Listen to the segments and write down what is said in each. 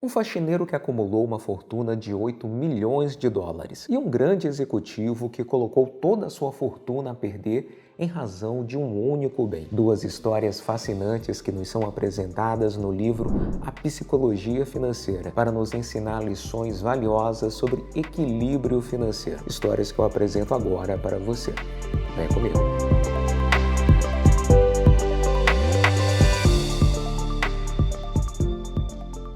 Um faxineiro que acumulou uma fortuna de 8 milhões de dólares e um grande executivo que colocou toda a sua fortuna a perder em razão de um único bem. Duas histórias fascinantes que nos são apresentadas no livro A Psicologia Financeira, para nos ensinar lições valiosas sobre equilíbrio financeiro. Histórias que eu apresento agora para você. Vem comigo.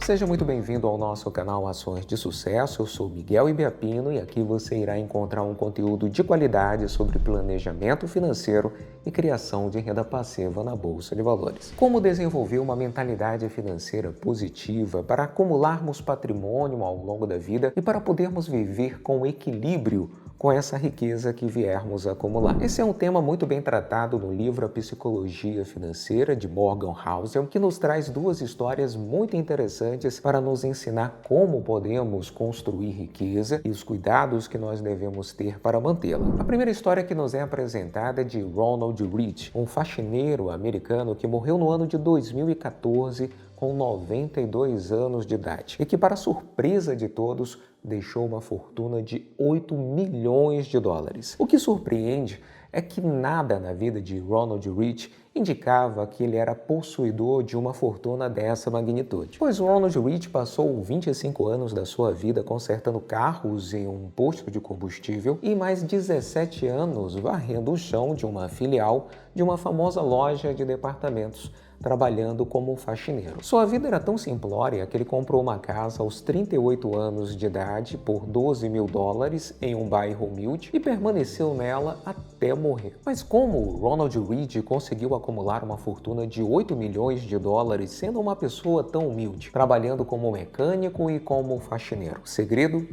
Seja muito bem-vindo ao nosso canal Ações de Sucesso. Eu sou Miguel Ibiapino e aqui você irá encontrar um conteúdo de qualidade sobre planejamento financeiro e criação de renda passiva na Bolsa de Valores. Como desenvolver uma mentalidade financeira positiva para acumularmos patrimônio ao longo da vida e para podermos viver com equilíbrio com essa riqueza que viermos a acumular. Esse é um tema muito bem tratado no livro A Psicologia Financeira, de Morgan Housel, que nos traz duas histórias muito interessantes para nos ensinar como podemos construir riqueza e os cuidados que nós devemos ter para mantê-la. A primeira história que nos é apresentada é de Ronald Read, um faxineiro americano que morreu no ano de 2014 com 92 anos de idade e que, para surpresa de todos, deixou uma fortuna de 8 milhões de dólares. O que surpreende é que nada na vida de Ronald Read indicava que ele era possuidor de uma fortuna dessa magnitude. Pois Ronald Read passou 25 anos da sua vida consertando carros em um posto de combustível e mais 17 anos varrendo o chão de uma filial de uma famosa loja de departamentos, trabalhando como faxineiro. Sua vida era tão simplória que ele comprou uma casa aos 38 anos de idade por 12 mil dólares em um bairro humilde e permaneceu nela até morrer. Mas como Ronald Read conseguiu acumular uma fortuna de 8 milhões de dólares sendo uma pessoa tão humilde, trabalhando como mecânico e como faxineiro? O segredo?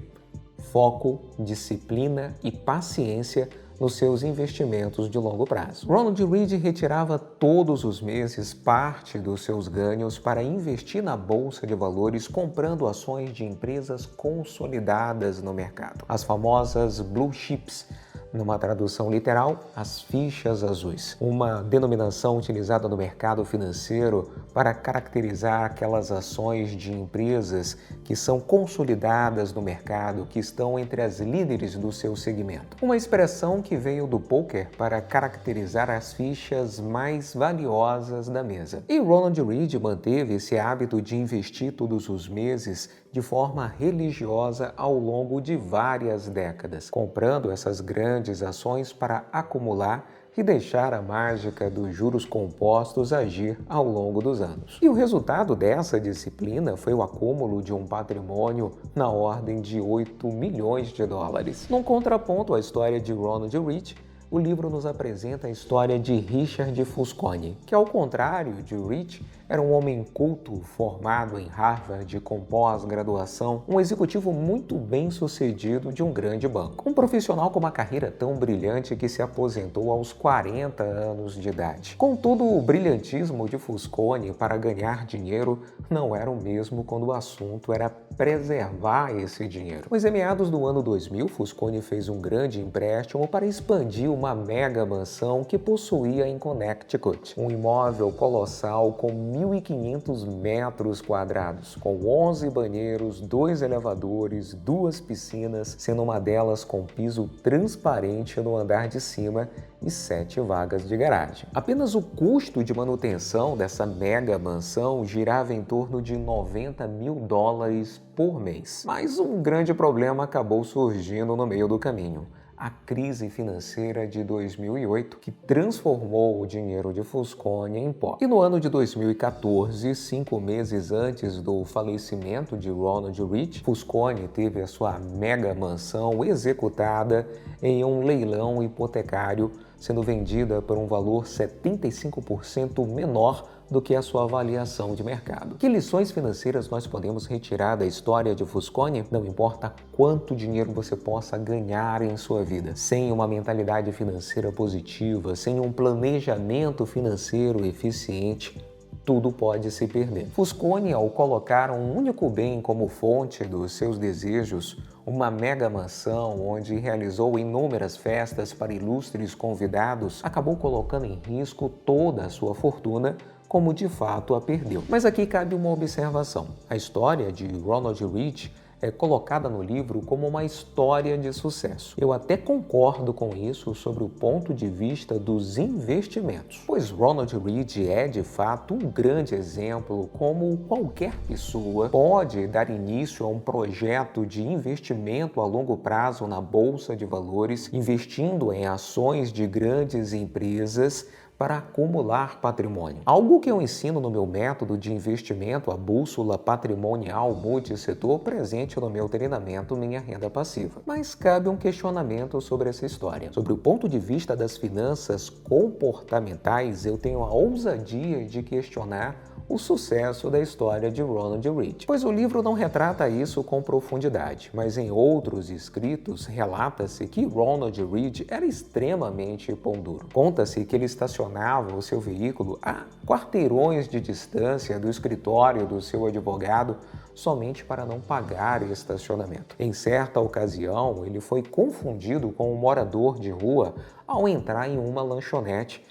Foco, disciplina e paciência nos seus investimentos de longo prazo. Ronald Read retirava todos os meses parte dos seus ganhos para investir na Bolsa de Valores, comprando ações de empresas consolidadas no mercado, as famosas Blue Chips. Numa tradução literal, as fichas azuis, uma denominação utilizada no mercado financeiro para caracterizar aquelas ações de empresas que são consolidadas no mercado, que estão entre as líderes do seu segmento. Uma expressão que veio do poker para caracterizar as fichas mais valiosas da mesa. E Ronald Read manteve esse hábito de investir todos os meses de forma religiosa ao longo de várias décadas, comprando essas grandes ações para acumular e deixar a mágica dos juros compostos agir ao longo dos anos. E o resultado dessa disciplina foi o acúmulo de um patrimônio na ordem de 8 milhões de dólares. Num contraponto à história de Ronald Read, o livro nos apresenta a história de Richard Fusconi, que, ao contrário de Read, era um homem culto, formado em Harvard com pós-graduação, um executivo muito bem-sucedido de um grande banco. Um profissional com uma carreira tão brilhante que se aposentou aos 40 anos de idade. Contudo, o brilhantismo de Fusconi para ganhar dinheiro não era o mesmo quando o assunto era preservar esse dinheiro. Pois em meados do ano 2000, Fusconi fez um grande empréstimo para expandir uma mega mansão que possuía em Connecticut. Um imóvel colossal com 1.500 metros quadrados, com 11 banheiros, 2 elevadores, 2 piscinas, sendo uma delas com piso transparente no andar de cima e 7 vagas de garagem. Apenas o custo de manutenção dessa mega mansão girava em torno de 90 mil dólares por mês. Mas um grande problema acabou surgindo no meio do caminho: a crise financeira de 2008, que transformou o dinheiro de Fusconi em pó. E no ano de 2014, 5 meses antes do falecimento de Ronald Read, Fusconi teve a sua mega mansão executada em um leilão hipotecário, sendo vendida por um valor 75% menor do que a sua avaliação de mercado. Que lições financeiras nós podemos retirar da história de Fusconi? Não importa quanto dinheiro você possa ganhar em sua vida, sem uma mentalidade financeira positiva, sem um planejamento financeiro eficiente, tudo pode se perder. Fusconi, ao colocar um único bem como fonte dos seus desejos, uma mega mansão onde realizou inúmeras festas para ilustres convidados, acabou colocando em risco toda a sua fortuna como de fato a perdeu. Mas aqui cabe uma observação. A história de Ronald Read é colocada no livro como uma história de sucesso. Eu até concordo com isso sobre o ponto de vista dos investimentos, pois Ronald Read é de fato um grande exemplo como qualquer pessoa pode dar início a um projeto de investimento a longo prazo na bolsa de valores, investindo em ações de grandes empresas para acumular patrimônio. Algo que eu ensino no meu método de investimento, a bússola patrimonial multissetor, presente no meu treinamento Minha Renda Passiva. Mas cabe um questionamento sobre essa história. Sobre o ponto de vista das finanças comportamentais, eu tenho a ousadia de questionar o sucesso da história de Ronald Read, pois o livro não retrata isso com profundidade, mas em outros escritos relata-se que Ronald Read era extremamente pão duro. Conta-se que ele estacionava o seu veículo a quarteirões de distância do escritório do seu advogado somente para não pagar estacionamento. Em certa ocasião, ele foi confundido com um morador de rua ao entrar em uma lanchonete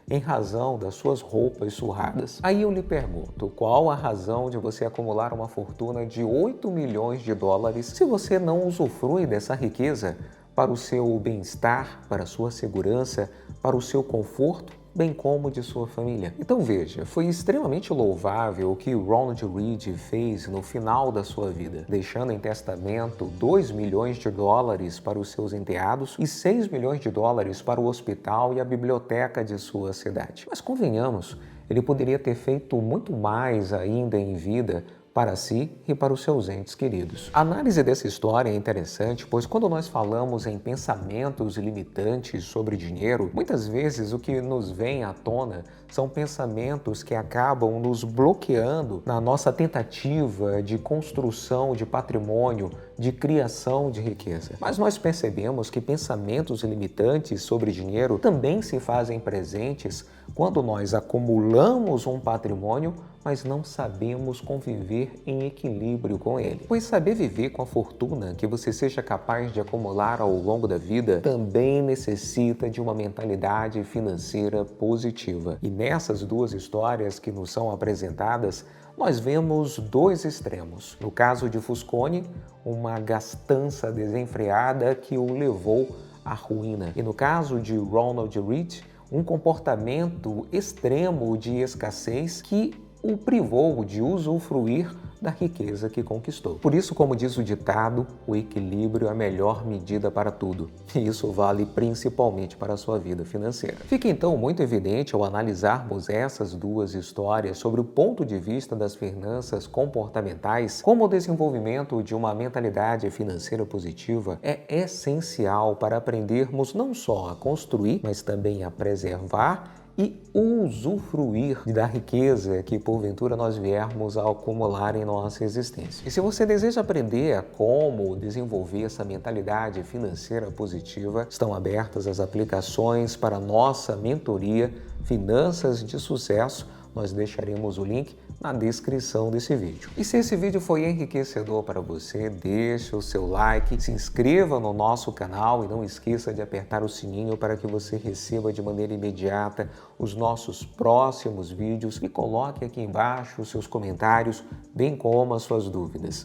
em razão das suas roupas surradas. Aí eu lhe pergunto, qual a razão de você acumular uma fortuna de 8 milhões de dólares se você não usufrui dessa riqueza para o seu bem-estar, para a sua segurança, para o seu conforto, bem como de sua família? Então veja, foi extremamente louvável o que Ronald Read fez no final da sua vida, deixando em testamento 2 milhões de dólares para os seus enteados e 6 milhões de dólares para o hospital e a biblioteca de sua cidade. Mas convenhamos, ele poderia ter feito muito mais ainda em vida para si e para os seus entes queridos. A análise dessa história é interessante, pois quando nós falamos em pensamentos limitantes sobre dinheiro, muitas vezes o que nos vem à tona são pensamentos que acabam nos bloqueando na nossa tentativa de construção de patrimônio, de criação de riqueza. Mas nós percebemos que pensamentos limitantes sobre dinheiro também se fazem presentes quando nós acumulamos um patrimônio, mas não sabemos conviver em equilíbrio com ele. Pois saber viver com a fortuna que você seja capaz de acumular ao longo da vida também necessita de uma mentalidade financeira positiva. E nessas duas histórias que nos são apresentadas, nós vemos dois extremos. No caso de Fusconi, uma gastança desenfreada que o levou à ruína. E no caso de Ronald Read, um comportamento extremo de escassez que o privou de usufruir da riqueza que conquistou. Por isso, como diz o ditado, o equilíbrio é a melhor medida para tudo. E isso vale principalmente para a sua vida financeira. Fica então muito evidente ao analisarmos essas duas histórias sobre o ponto de vista das finanças comportamentais, como o desenvolvimento de uma mentalidade financeira positiva é essencial para aprendermos não só a construir, mas também a preservar e usufruir da riqueza que porventura nós viermos a acumular em nossa existência. E se você deseja aprender a como desenvolver essa mentalidade financeira positiva, estão abertas as aplicações para a nossa mentoria Finanças de Sucesso. Nós deixaremos o link na descrição desse vídeo. E se esse vídeo foi enriquecedor para você, deixe o seu like, se inscreva no nosso canal e não esqueça de apertar o sininho para que você receba de maneira imediata os nossos próximos vídeos e coloque aqui embaixo os seus comentários, bem como as suas dúvidas.